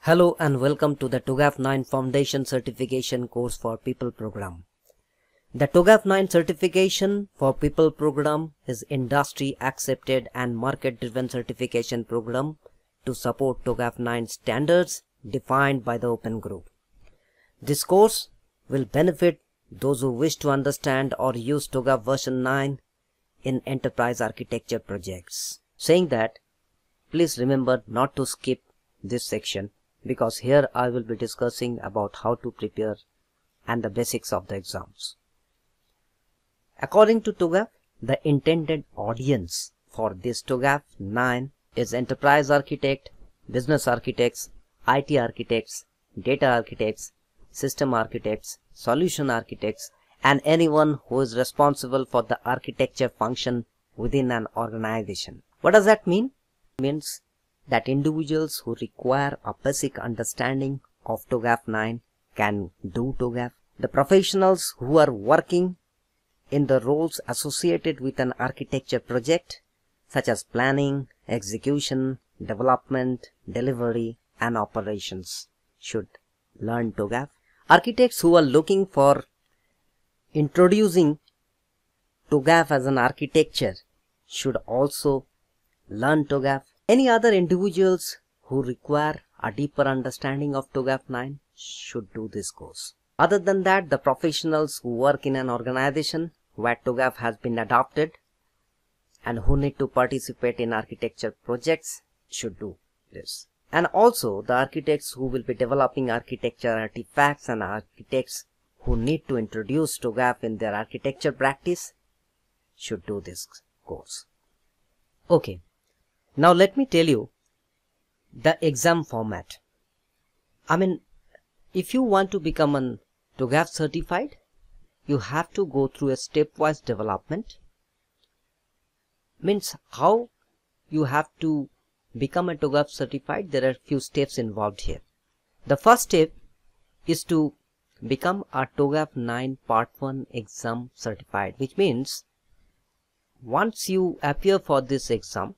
Hello and welcome to the TOGAF 9 Foundation Certification course for People program. The TOGAF 9 Certification for People program is industry accepted and market driven certification program to support TOGAF 9 standards defined by the Open Group. This course will benefit those who wish to understand or use TOGAF version 9 in enterprise architecture projects. Saying that, please remember not to skip this section, because here I will be discussing about how to prepare and the basics of the exams. According to TOGAF, the intended audience for this TOGAF 9 is enterprise architect, business architects, IT architects, data architects, system architects, solution architects, and anyone who is responsible for the architecture function within an organization. What does that mean? It means that individuals who require a basic understanding of TOGAF 9 can do TOGAF. The professionals who are working in the roles associated with an architecture project, such as planning, execution, development, delivery, and operations, should learn TOGAF. Architects who are looking for introducing TOGAF as an architecture should also learn TOGAF. Any other individuals who require a deeper understanding of TOGAF 9 should do this course. Other than that, the professionals who work in an organization where TOGAF has been adopted and who need to participate in architecture projects should do this. And also the architects who will be developing architecture artifacts and architects who need to introduce TOGAF in their architecture practice should do this course. Okay. Now let me tell you the exam format. If you want to become an TOGAF certified, you have to go through a stepwise development. Means how you have to become a TOGAF certified, there are few steps involved here. The first step is to become a TOGAF 9 Part 1 exam certified, which means once you appear for this exam,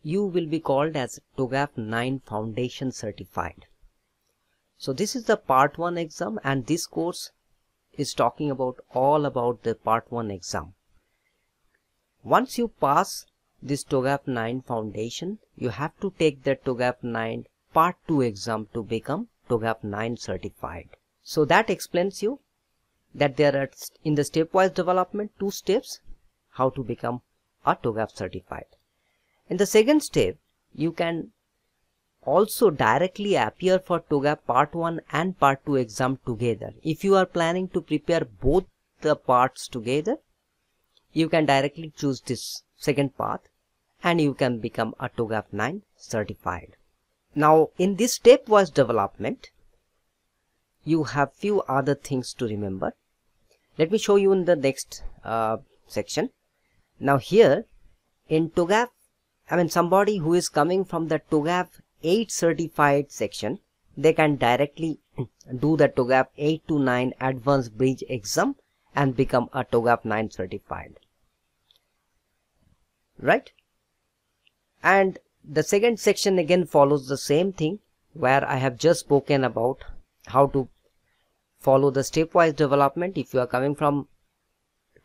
you will be called as TOGAF 9 Foundation Certified. So this is the Part 1 exam, and this course is talking about all about the Part 1 exam. Once you pass this TOGAF 9 Foundation, you have to take the TOGAF 9 Part 2 exam to become TOGAF 9 Certified. So that explains you that there are in the stepwise development 2 steps how to become a TOGAF certified. In the second step, you can also directly appear for TOGAF Part 1 and Part 2 exam together. If you are planning to prepare both the parts together, you can directly choose this second path and you can become a TOGAF 9 certified. Now in this stepwise development, you have few other things to remember. Let me show you in the next section. Now here in TOGAF, somebody who is coming from the TOGAF 8 certified section, they can directly do the TOGAF 8 to 9 advanced bridge exam and become a TOGAF 9 certified. Right? And the second section again follows the same thing, where I have just spoken about how to follow the stepwise development. If you are coming from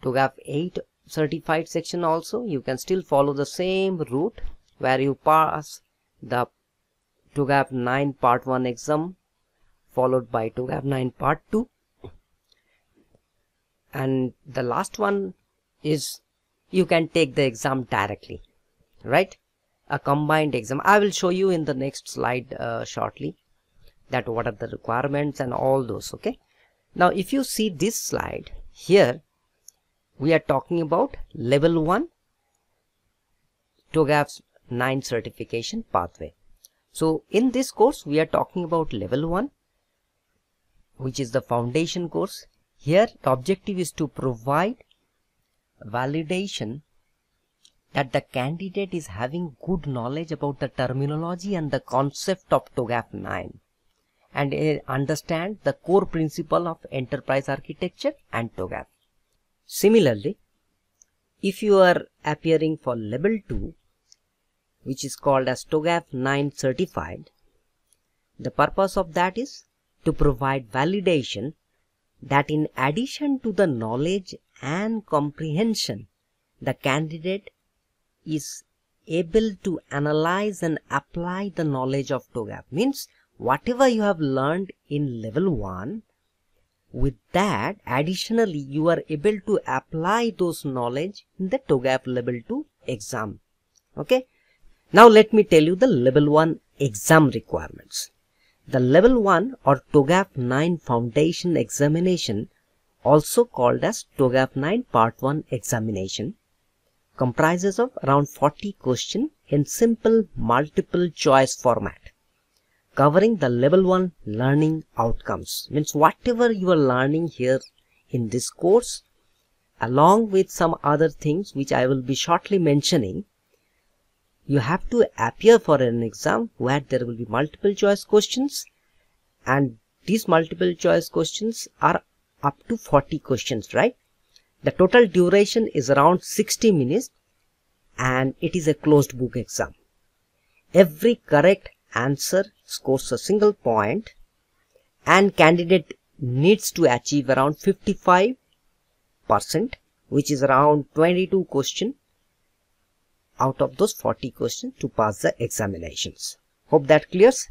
TOGAF 8 certified section also, you can still follow the same route where you pass the TOGAF 9 Part 1 exam followed by TOGAF 9 Part 2, and the last one is you can take the exam directly, right? A combined exam. I will show you in the next slide shortly that what are the requirements and all those. Okay, now if you see this slide here, we are talking about level 1 TOGAF 9 certification pathway. So in this course we are talking about level 1, which is the foundation course. Here the objective is to provide validation that the candidate is having good knowledge about the terminology and the concept of TOGAF 9 and understand the core principle of enterprise architecture and TOGAF. Similarly, if you are appearing for level 2, which is called as TOGAF 9 certified, The purpose of that is to provide validation that in addition to the knowledge and comprehension, the candidate is able to analyze and apply the knowledge of TOGAF. Means whatever you have learned in level 1, with that additionally you are able to apply those knowledge in the TOGAF level 2 exam. Okay. Now let me tell you the level 1 exam requirements. The level 1 or TOGAF 9 foundation examination, also called as TOGAF 9 part 1 examination, comprises of around 40 questions in simple multiple choice format, covering the level 1 learning outcomes. Means whatever you are learning here in this course, along with some other things which I will be shortly mentioning, you have to appear for an exam where there will be multiple choice questions, and these multiple choice questions are up to 40 questions, right? The total duration is around 60 minutes and it is a closed book exam. Every correct answer scores a single point and candidate needs to achieve around 55%, which is around 22 questions out of those 40 questions to pass the examinations. Hope that clears.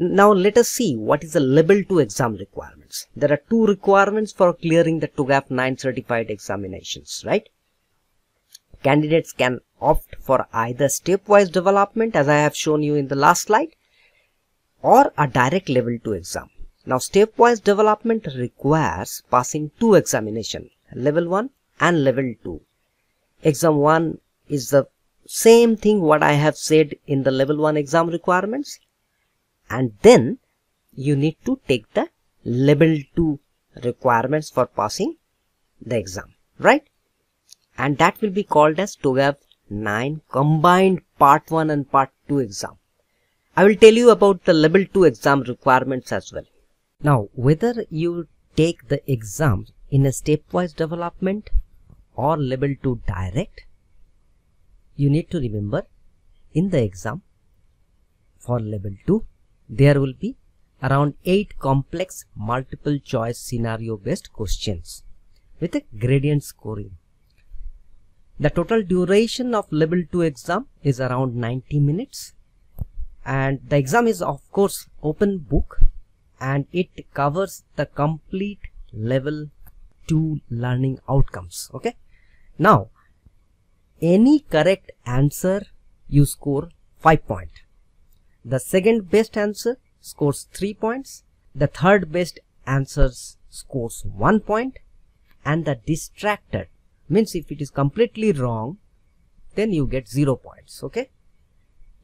Now let us see what is the level 2 exam requirements. There are 2 requirements for clearing the TOGAF 9 certified examinations, right? Candidates can opt for either stepwise development, as I have shown you in the last slide, or a direct level 2 exam. Now stepwise development requires passing 2 examinations, level 1 and level 2. Exam 1 is the same thing what I have said in the level 1 exam requirements, and then you need to take the level 2 requirements for passing the exam, right? And that will be called as TOGAF 9 combined part 1 and part 2 exam. I will tell you about the level 2 exam requirements as well. Now whether you take the exam in a stepwise development or level 2 direct, you need to remember in the exam for level 2 there will be around 8 complex multiple choice scenario based questions with a gradient scoring. The total duration of level 2 exam is around 90 minutes and the exam is of course open book and it covers the complete level 2 learning outcomes. Okay. Now any correct answer you score 5 points. The second best answer scores 3 points. The third best answer scores 1 point, and the distracted means if it is completely wrong, then you get 0 points. Okay.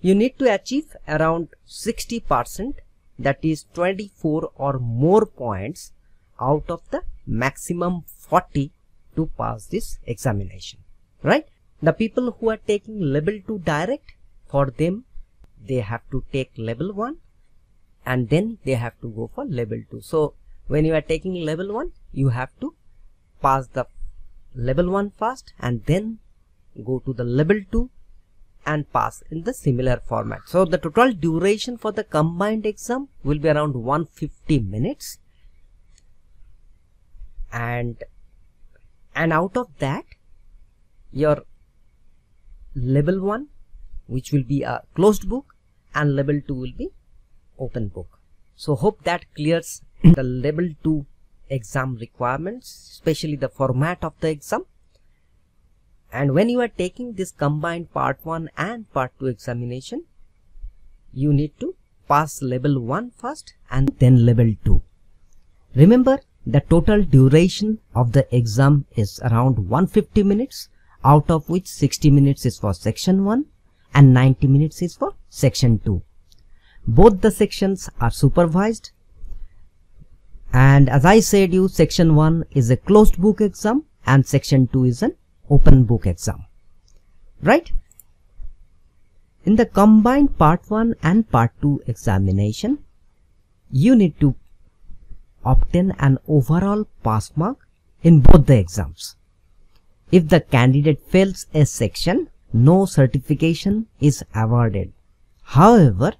You need to achieve around 60%, that is 24 or more points out of the maximum 40 to pass this examination, right? The people who are taking level 2 direct, for them they have to take level 1 and then they have to go for level 2. So when you are taking level 1, you have to pass the level 1 first and then go to the level 2 and pass in the similar format. So the total duration for the combined exam will be around 150 minutes, and out of that your level 1, which will be a closed book, and level 2 will be open book. So hope that clears the level 2 exam requirements, especially the format of the exam. And when you are taking this combined part 1 and part 2 examination, you need to pass level 1 first and then level 2. Remember, the total duration of the exam is around 150 minutes, out of which 60 minutes is for section 1 and 90 minutes is for section 2. Both the sections are supervised, and as I said you, section 1 is a closed book exam and section 2 is an open book exam, right? In the combined part 1 and part 2 examination, you need to obtain an overall pass mark in both the exams. If the candidate fails a section, no certification is awarded. However,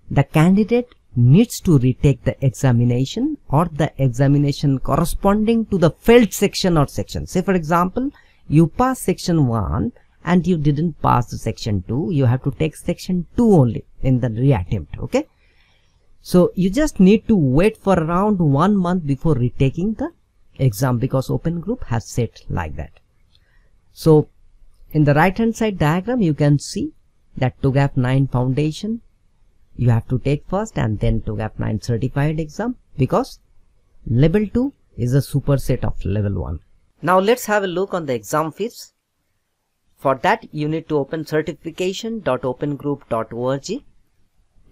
the candidate needs to retake the examination or the examination corresponding to the failed section or section. Say for example, you pass section 1 and you didn't pass the section 2, you have to take section 2 only in the reattempt. Okay, so you just need to wait for around 1 month before retaking the exam, because Open Group has set like that. So in the right hand side diagram you can see that TOGAF 9 foundation you have to take first, and then TOGAF 9 certified exam, because level 2 is a superset of level 1. Now let's have a look on the exam fees. For that you need to open certification.opengroup.org,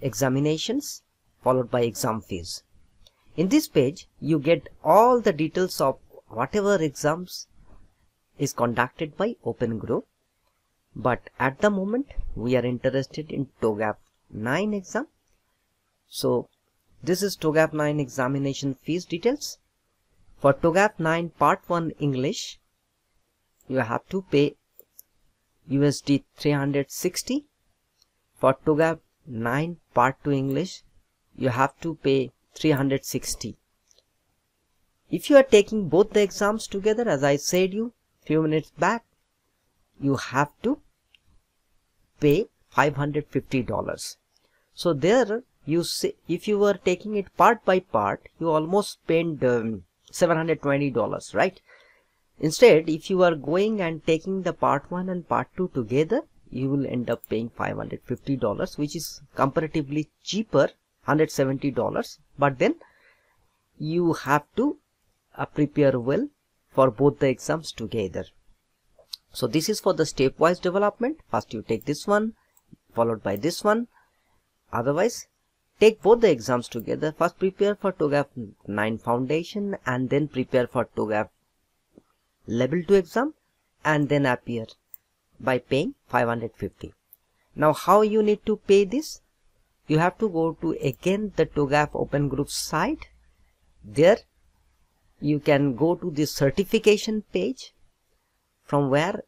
examinations, followed by exam fees. In this page you get all the details of whatever exams is conducted by Open Group, but at the moment we are interested in TOGAF 9 exam. So this is TOGAF 9 examination fees details. For TOGAF 9 part 1 English you have to pay USD 360. For TOGAF 9 part 2 English you have to pay 360. If you are taking both the exams together, as I said you few minutes back, you have to pay $550. So there you see, if you were taking it part by part, you almost spend $720, right? Instead, if you are going and taking the part 1 and part 2 together, you will end up paying $550, which is comparatively cheaper, $170, but then you have to prepare well for both the exams together. So this is for the stepwise development. First you take this one, followed by this one. Otherwise, take both the exams together. First prepare for TOGAF 9 foundation, and then prepare for TOGAF level 2 exam, and then appear by paying $550. Now how you need to pay this? You have to go to again the TOGAF Open Group site. There you can go to the certification page, from where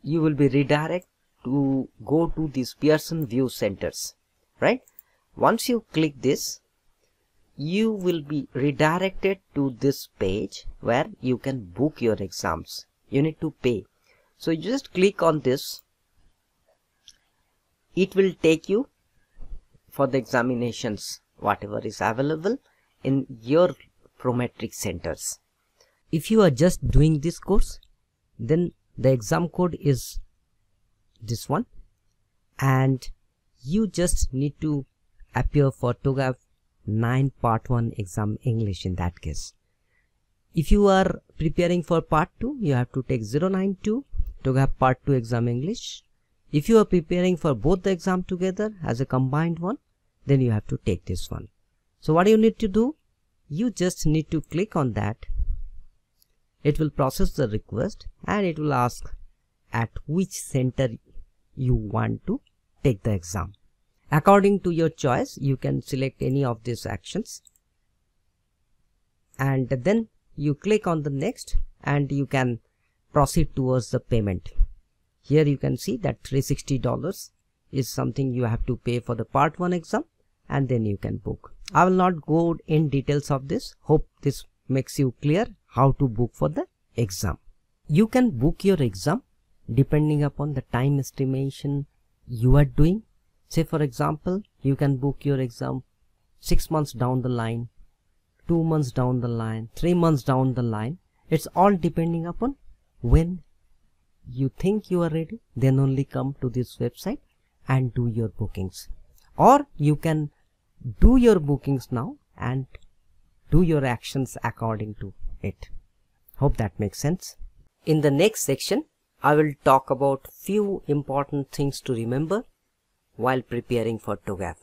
you will be redirected to go to these Pearson View Centers, right? Once you click this, you will be redirected to this page where you can book your exams. You need to pay. So you just click on this. It will take you for the examinations whatever is available in your Prometric centers. If you are just doing this course, then the exam code is this one, and you just need to appear for TOGAF 9 part 1 exam English in that case. If you are preparing for part 2, you have to take 092 TOGAF part 2 exam English. If you are preparing for both the exam together as a combined one, then you have to take this one. So what do you need to do? You just need to click on that. It will process the request and it will ask at which center you want to take the exam. According to your choice, you can select any of these actions, and then you click on the next and you can proceed towards the payment. Here you can see that $360 is something you have to pay for the part 1 exam, and then you can book. I will not go in details of this. Hope this makes you clear how to book for the exam. You can book your exam depending upon the time estimation you are doing. Say for example, you can book your exam 6 months down the line, 2 months down the line, 3 months down the line. It's all depending upon when you think you are ready, then only come to this website and do your bookings. Or you can do your bookings now and do your actions according to it. Hope that makes sense. In the next section, I will talk about few important things to remember while preparing for TOGAF.